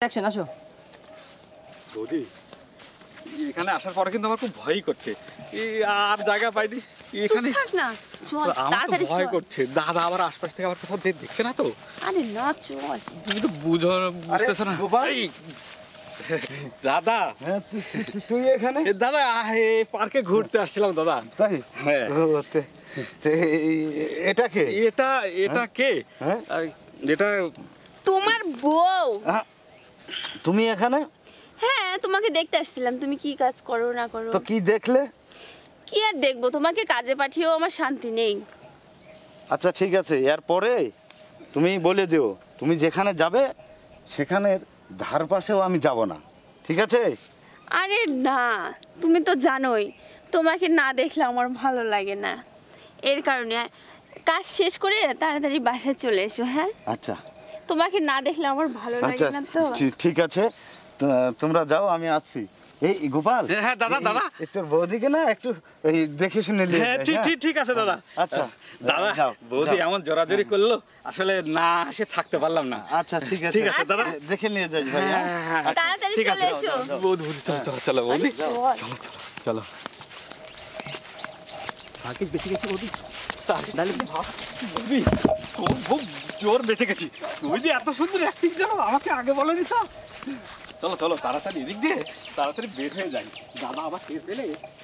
Action আসো বৌদি এখানে আসার পরে কিন্তু আমার খুব ভয়ই করছে আর জায়গা পাইনি এখানে থাক না চল আমার তো তাড়াতাড়ি ভয় চল করছে দাদা আবার আশপাশ থেকে আবার কোথাও দেখছে না তো আরে না চল তুমি তো বুঝতেছো না এই, দাদা হ্যাঁ তুই এখানে দাদা পার্কে ঘুরতে আসছিলাম দাদা তাই হ্যাঁ ও, এটা কে এটা কে হ্যাঁ? এটা তোমার বউ আহ, তুমি এখানে হ্যাঁ তোমাকে দেখতে আসছিলাম তুমি কি কাজ করো না করো তো কি দেখলে কি আর দেখবো তোমাকে কাজে পাঠিয়েও আমার শান্তি নেই আচ্ছা ঠিক আছে এরপরে তুমি বলে দিও তুমি যেখানে যাবে সেখানের ধার পাশেও আমি যাব না ঠিক আছে আরে না তুমি তো জানোই তোমাকে না দেখলে আমার ভালো লাগে না এর কারণে কাজ শেষ করে তাড়াতাড়ি বাসায় চলে এসো হ্যাঁ আচ্ছা তোমাকে না দেখলে আমার ভালো লাগে আচ্ছা না তো ঠিক আছে তোমরা যাও আমি আসছি এই গোপাল হ্যাঁ, দাদা, দাদা। তোর বৌদিকে না একটু ওই দেখে শুনে নিয়ে হ্যাঁ যাই, ঠিক হ্যাঁ? ঠিক ঠিক আছে দাদা আচ্ছা দাদা যাও, বৌদি যাও। এমন জোরাজোরি করলো আসলে না এসে থাকতে পারলাম না আচ্ছা ঠিক আছে ঠিক আছে, দাদা। দেখে নিয়ে যাই ভাই হ্যাঁ? হ্যাঁ, তাড়াতাড়ি ঠিক চলে আছে এসো বৌদি বৌদি চলো চলো চলো বৌদি চল। চলো চলো ভাগ্যিস বেঁচে গেছি বৌদি নাহলে বৌদি খুব জোর বেঁচে গেছি তুই যে এত সুন্দর অ্যাক্টিং জানো আমাকে আগে বলেনি তো চলো চলো তাড়াতাড়ি এদিক দিয়ে তাড়াতাড়ি বের হয়ে যাই দাদা আবার টের পেলে